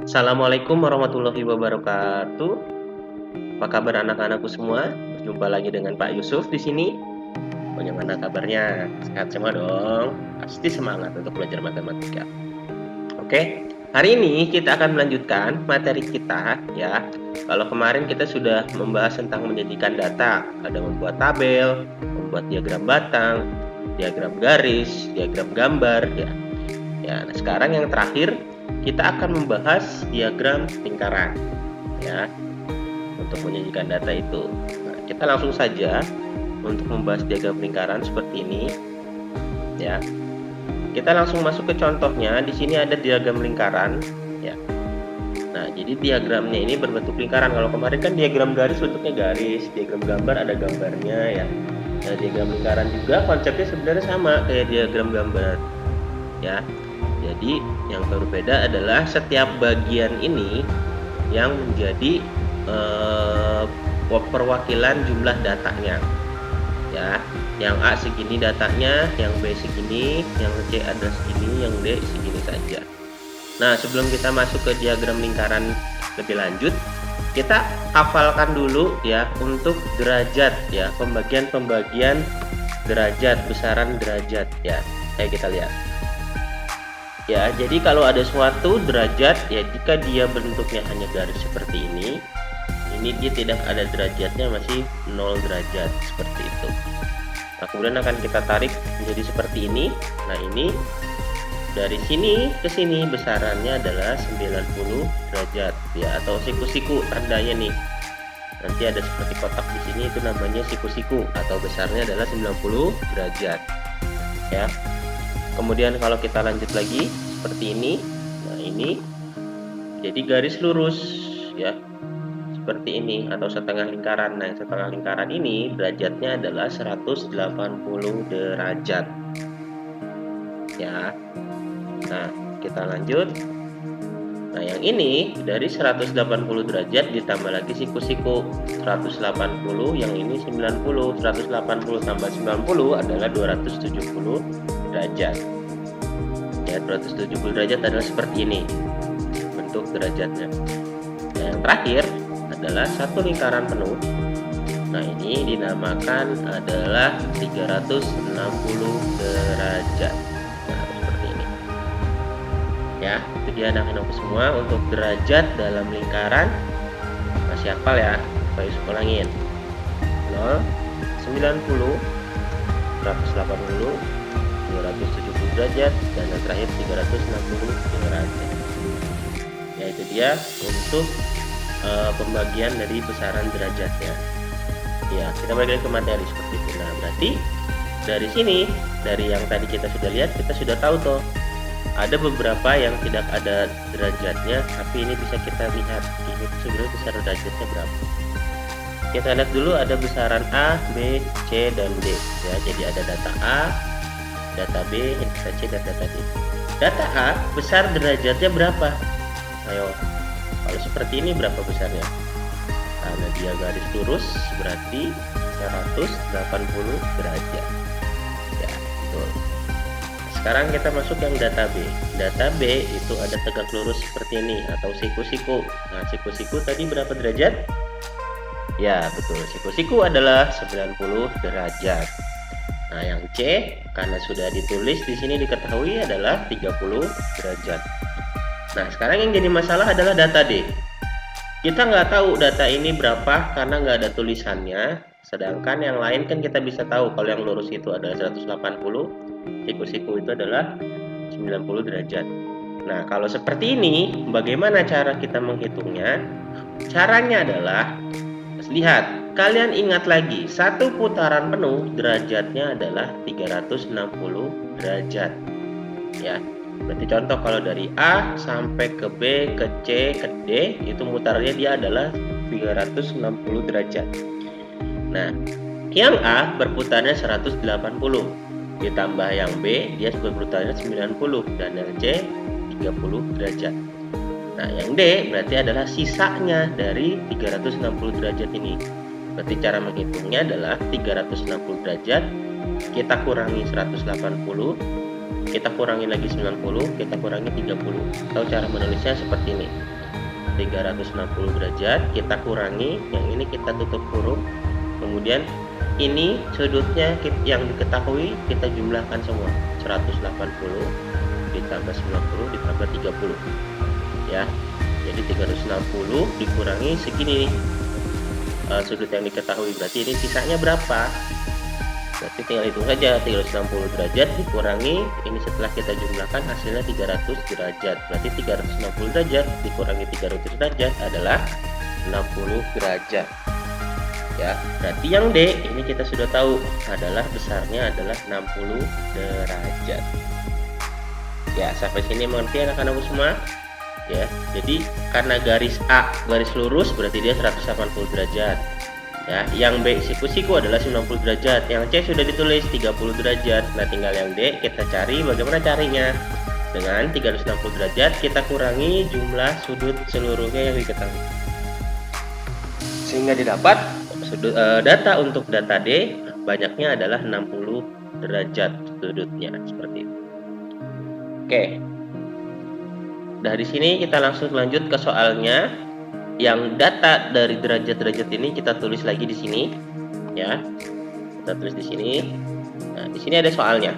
Assalamualaikum warahmatullahi wabarakatuh. Apa kabar anak-anakku semua? Berjumpa lagi dengan Pak Yusuf di sini. Bagaimana kabarnya? Sehat semua dong? Pasti semangat untuk belajar matematika. Oke, hari ini kita akan melanjutkan materi kita ya. Kalau kemarin kita sudah membahas tentang menjadikan data, ada membuat tabel, membuat diagram batang, diagram garis, diagram gambar ya. Nah sekarang yang terakhir kita akan membahas diagram lingkaran ya untuk menyajikan data itu. Nah, kita langsung saja untuk membahas diagram lingkaran seperti ini ya. Kita langsung masuk ke contohnya. Di sini ada diagram lingkaran ya. Nah, jadi diagramnya ini berbentuk lingkaran. Kalau kemarin kan diagram garis bentuknya garis, diagram gambar ada gambarnya ya. Nah, diagram lingkaran juga konsepnya sebenarnya sama kayak diagram gambar ya. Jadi yang berbeda adalah setiap bagian ini yang menjadi perwakilan jumlah datanya ya. Yang A segini datanya, yang B segini, yang C ada segini, yang D segini saja. Nah, sebelum kita masuk ke diagram lingkaran lebih lanjut, kita hafalkan dulu ya untuk derajat ya, pembagian derajat, besaran derajat ya. Kayak kita lihat. Ya, jadi kalau ada suatu derajat ya, jika dia bentuknya hanya garis seperti ini dia tidak ada derajatnya, masih 0 derajat seperti itu. Nah, kemudian akan kita tarik menjadi seperti ini. Nah, ini dari sini ke sini besarannya adalah 90 derajat ya, atau siku-siku tandanya nih. Nanti ada seperti kotak di sini, itu namanya siku-siku atau besarnya adalah 90 derajat ya. Kemudian kalau kita lanjut lagi seperti ini. Nah, ini jadi garis lurus ya, seperti ini atau setengah lingkaran. Nah, setengah lingkaran ini derajatnya adalah 180 derajat ya. Nah, kita lanjut. Nah, yang ini dari 180 derajat ditambah lagi siku-siku 180, yang ini 90. 180 tambah 90 adalah 270 derajat ya. 270 derajat adalah seperti ini bentuk derajatnya. Nah, yang terakhir adalah satu lingkaran penuh. Nah, ini dinamakan adalah 360 derajat. Nah, seperti ini ya. Itu dia anak-anakku semua untuk derajat dalam lingkaran. Masih hafal ya? Pak Yusuf ulangin. 0, 90, 180, 270 derajat, dan yang terakhir 360 derajat. Ya, itu dia untuk pembagian dari besaran derajatnya ya. Kita balik ke materi seperti itu. Nah, berarti dari sini, dari yang tadi kita sudah lihat, kita sudah tahu tuh ada beberapa yang tidak ada derajatnya, tapi ini bisa kita lihat ini sebenarnya besaran derajatnya berapa. Kita lihat dulu, ada besaran A, B, C, dan D ya. Jadi ada data A, data B, data C, dan data D. Data A besar derajatnya berapa? Ayo, kalau seperti ini berapa besarnya? Karena dia garis lurus berarti 180 derajat ya, betul. Sekarang kita masuk yang data B. Data B itu ada tegak lurus seperti ini atau siku-siku. Nah, siku-siku tadi berapa derajat? Ya, betul, siku-siku adalah 90 derajat. Nah, yang C karena sudah ditulis di sini diketahui adalah 30 derajat. Nah, sekarang yang jadi masalah adalah data D. Kita nggak tahu data ini berapa karena nggak ada tulisannya. Sedangkan yang lain kan kita bisa tahu. Kalau yang lurus itu adalah 180, siku-siku itu adalah 90 derajat. Nah, kalau seperti ini, bagaimana cara kita menghitungnya? Caranya adalah, lihat, kalian ingat lagi, satu putaran penuh derajatnya adalah 360 derajat ya. Berarti contoh kalau dari A sampai ke B, ke C, ke D, itu mutarnya dia adalah 360 derajat. Nah, yang A berputarnya 180, ditambah yang B dia berputarnya 90, dan yang C 30 derajat. Nah, yang D berarti adalah sisanya dari 360 derajat ini. Berarti cara menghitungnya adalah 360 derajat kita kurangi 180 kita kurangi lagi 90, kita kurangi 30. Atau cara menulisnya seperti ini. 360 derajat kita kurangi, yang ini kita tutup huruf, kemudian ini sudutnya yang diketahui kita jumlahkan semua, 180 ditambah 90 ditambah 30 ya. Jadi 360 dikurangi segini nih, sudut yang diketahui, berarti ini sisanya berapa? Berarti tinggal hitung saja, 360 derajat dikurangi, ini setelah kita jumlahkan hasilnya 300 derajat. Berarti 360 derajat dikurangi 300 derajat adalah 60 derajat. Ya, berarti yang D ini kita sudah tahu adalah besarnya adalah 60 derajat. Ya, sampai sini mengerti anak-anakku semua? Ya, jadi karena garis A garis lurus berarti dia 180 derajat. Ya, yang B siku-siku adalah 90 derajat, yang C sudah ditulis 30 derajat. Nah, tinggal yang D kita cari bagaimana carinya. Dengan 360 derajat kita kurangi jumlah sudut seluruhnya yang diketahui. Sehingga didapat sudut data untuk data D banyaknya adalah 60 derajat sudutnya, seperti itu. Oke. Nah, di sini kita langsung lanjut ke soalnya. Yang data dari derajat-derajat ini kita tulis lagi di sini, ya. Kita tulis di sini. Nah, di sini ada soalnya.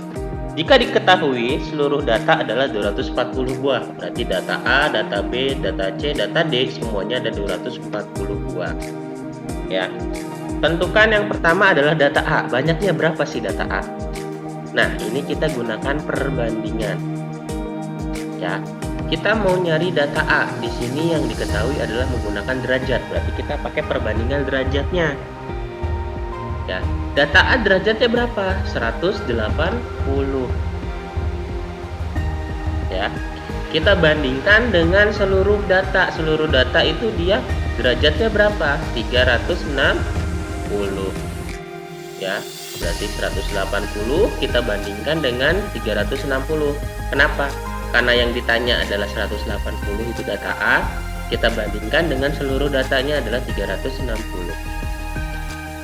Jika diketahui seluruh data adalah 240 buah, berarti data A, data B, data C, data D semuanya ada 240 buah. Ya. Tentukan yang pertama adalah data A. Banyaknya berapa sih data A? Nah, ini kita gunakan perbandingan. Ya. Kita mau nyari data A, di sini yang diketahui adalah menggunakan derajat, berarti kita pakai perbandingan derajatnya. Ya, data A derajatnya berapa? 180. Ya, kita bandingkan dengan seluruh data. Seluruh data itu dia derajatnya berapa? 360. Ya, berarti 180 kita bandingkan dengan 360. Kenapa? Karena yang ditanya adalah 180 itu data A, kita bandingkan dengan seluruh datanya adalah 360.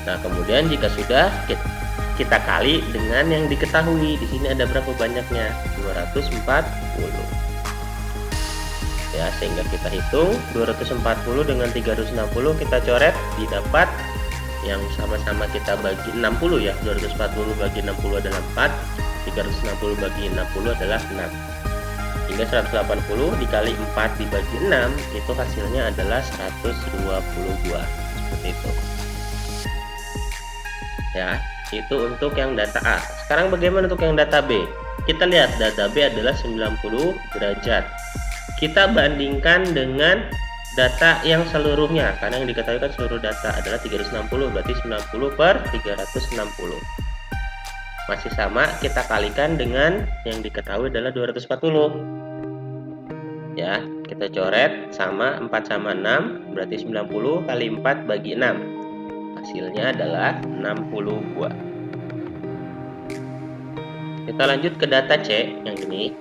Nah, kemudian jika sudah kita kali dengan yang diketahui. Di sini ada berapa banyaknya? 240. Ya, sehingga kita hitung 240 dengan 360 kita coret, didapat yang sama-sama kita bagi 60 ya. 240 bagi 60 adalah 4, 360 bagi 60 adalah 6. Hingga 180 dikali 4 dibagi 6 itu hasilnya adalah 120 buah, seperti itu. Ya, itu untuk yang data A. Sekarang bagaimana untuk yang data B? Kita lihat data B adalah 90 derajat. Kita bandingkan dengan data yang seluruhnya, karena yang diketahui kan seluruh data adalah 360, berarti 90 per 360. Masih sama, kita kalikan dengan yang diketahui adalah 240. Ya, kita coret sama 4 sama 6, berarti 90 kali 4 bagi 6. Hasilnya adalah 60 buah. Kita lanjut ke data C yang ini.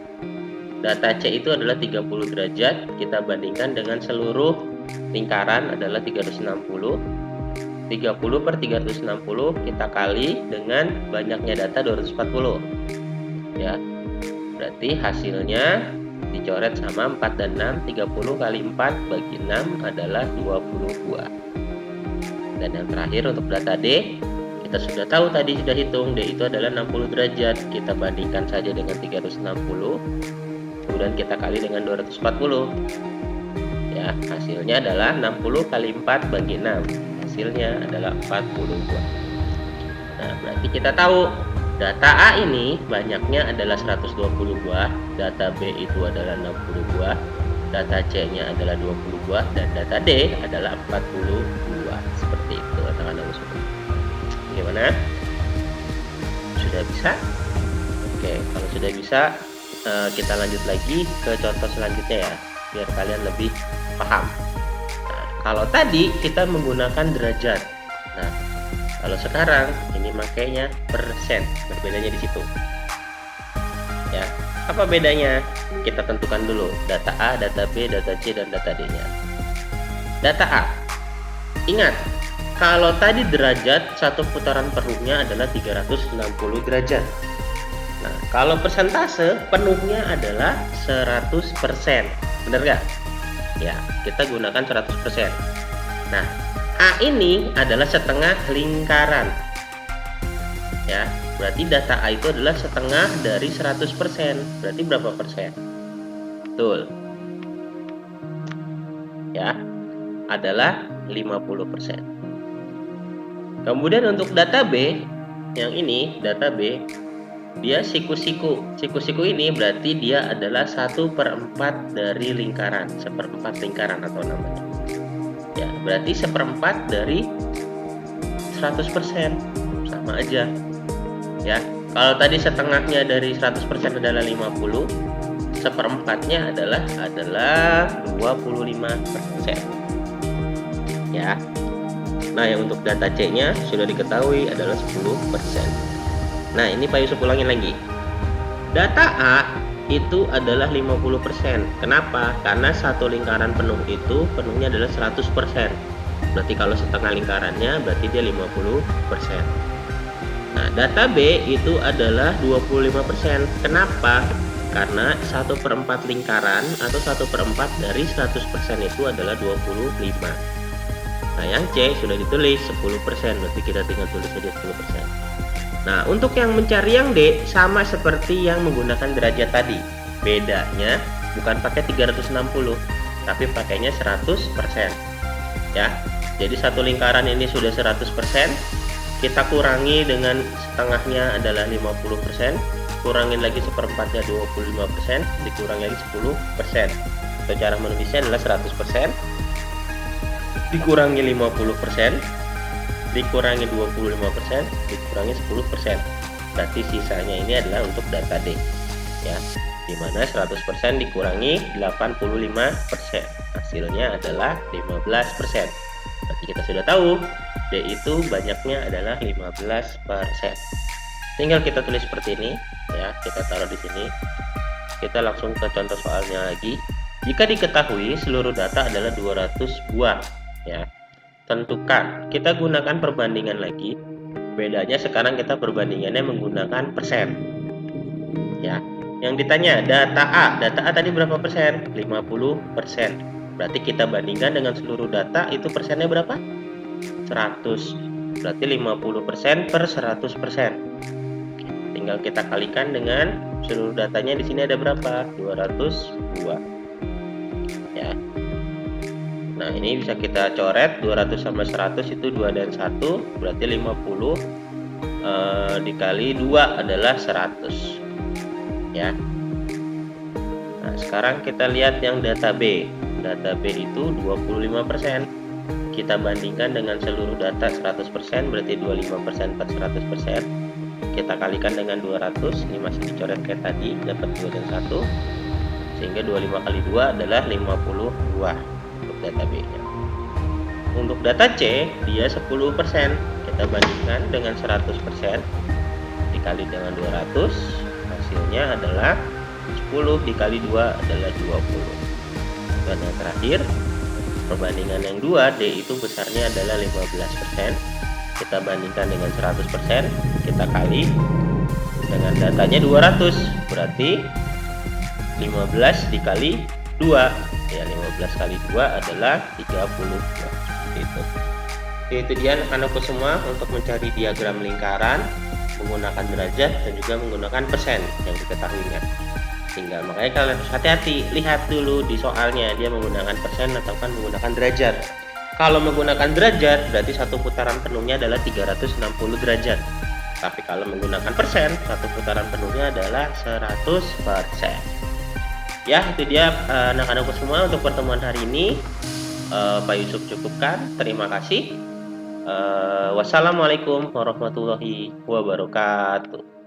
Data C itu adalah 30 derajat, kita bandingkan dengan seluruh lingkaran adalah 360. 30 per 360 kita kali dengan banyaknya data 240. Ya. Berarti hasilnya dicoret sama 4 dan 6, 30 kali 4 bagi 6 adalah 20 buah. Dan yang terakhir untuk data D, kita sudah tahu tadi sudah hitung, D itu adalah 60 derajat. Kita bandingkan saja dengan 360. Kemudian kita kali dengan 240. Ya, hasilnya adalah 60 kali 4 bagi 6. Hasilnya adalah 40 buah. Nah, berarti kita tahu data A ini banyaknya adalah 120 buah, data B itu adalah 60 buah, data C-nya adalah 20 buah, dan data D adalah 40 buah. Seperti itu, anak-anak semua. Bagaimana? Sudah bisa? Oke, kalau sudah bisa, kita lanjut lagi ke contoh selanjutnya ya, biar kalian lebih paham. Nah, kalau tadi kita menggunakan derajat, nah kalau sekarang ini makainya persen. Bedanya di situ. Ya, apa bedanya? Kita tentukan dulu data A, data B, data C, dan data D-nya. Data A. Ingat, kalau tadi derajat, satu putaran peruhnya adalah 360 derajat. Nah, kalau persentase penuhnya adalah 100%. Benar nggak? Ya, kita gunakan 100%. Nah, A ini adalah setengah lingkaran. Ya, berarti data A itu adalah setengah dari 100%. Berarti berapa persen? Betul. Ya, adalah 50%. Kemudian untuk data B, yang ini data B, dia siku-siku. Siku-siku ini berarti dia adalah 1/4 dari lingkaran, 1/4 lingkaran atau namanya. Ya, berarti 1/4 dari 100%, sama aja. Ya, kalau tadi setengahnya dari 100% adalah 50, 1/4-nya adalah 25%. Ya. Nah, yang untuk data C-nya sudah diketahui adalah 10%. Nah, ini Pak Yusuf ulangin lagi. Data A itu adalah 50%. Kenapa? Karena satu lingkaran penuh itu penuhnya adalah 100%. Berarti kalau setengah lingkarannya berarti dia 50%. Nah, data B itu adalah 25%. Kenapa? Karena 1/4 lingkaran atau 1/4 dari 100% itu adalah 25. Nah, yang C sudah ditulis 10%, berarti kita tinggal tulis saja 10%. Nah, untuk yang mencari yang D sama seperti yang menggunakan derajat tadi. Bedanya bukan pakai 360, tapi pakainya 100%. Ya. Jadi satu lingkaran ini sudah 100%, kita kurangi dengan setengahnya adalah 50%, kurangin lagi 1/4-nya 25%, dikurangi lagi 10%. Atau cara menulisnya adalah 100%. Dikurangi 50%, dikurangi 25%, dikurangi 10%. Berarti sisanya ini adalah untuk data D. Ya, dimana 100% dikurangi 85%. Hasilnya adalah 15%. Berarti kita sudah tahu D itu banyaknya adalah 15%. Tinggal kita tulis seperti ini, ya, kita taruh di sini. Kita langsung ke contoh soalnya lagi. Jika diketahui seluruh data adalah 200 buah, ya, tentukan. Kita gunakan perbandingan lagi. Bedanya sekarang kita perbandingannya menggunakan persen. Ya, yang ditanya data A tadi berapa persen? 50%. Berarti kita bandingkan dengan seluruh data, itu persennya berapa? 100. Berarti 50% per 100%. Tinggal kita kalikan dengan seluruh datanya, di sini ada berapa? 202. Ya. Nah, ini bisa kita coret, 200 sama 100 itu 2 dan 1, berarti 50 dikali 2 adalah 100. Ya. Nah, sekarang kita lihat yang data B. Data B itu 25%. Kita bandingkan dengan seluruh data 100%, berarti 25% per 100%. Kita kalikan dengan 200, ini masih dicoret kayak tadi, dapat 2 dan 1. Sehingga 25 kali 2 adalah 52 untuk data B-nya. Untuk data C, dia 10%. Kita bandingkan dengan 100%, dikali dengan 200, hasilnya adalah 10 dikali 2 adalah 20. Dan yang terakhir, perbandingan yang 2, D itu besarnya adalah 15%. Kita bandingkan dengan 100%, kita kali dengan datanya 200, berarti 15 dikali 2, ya 15 kali 2 adalah 32. Itu. Itu dia anak-anakku semua untuk mencari diagram lingkaran menggunakan derajat dan juga menggunakan persen yang diketahuinya. Tinggal makanya kalian harus hati-hati, lihat dulu di soalnya dia menggunakan persen atau kan menggunakan derajat. Kalau menggunakan derajat berarti satu putaran penuhnya adalah 360 derajat. Tapi kalau menggunakan persen, satu putaran penuhnya adalah 100%. Ya, itu dia anak-anakku semua untuk pertemuan hari ini. Pak Yusuf cukupkan. Terima kasih. Wassalamualaikum warahmatullahi wabarakatuh.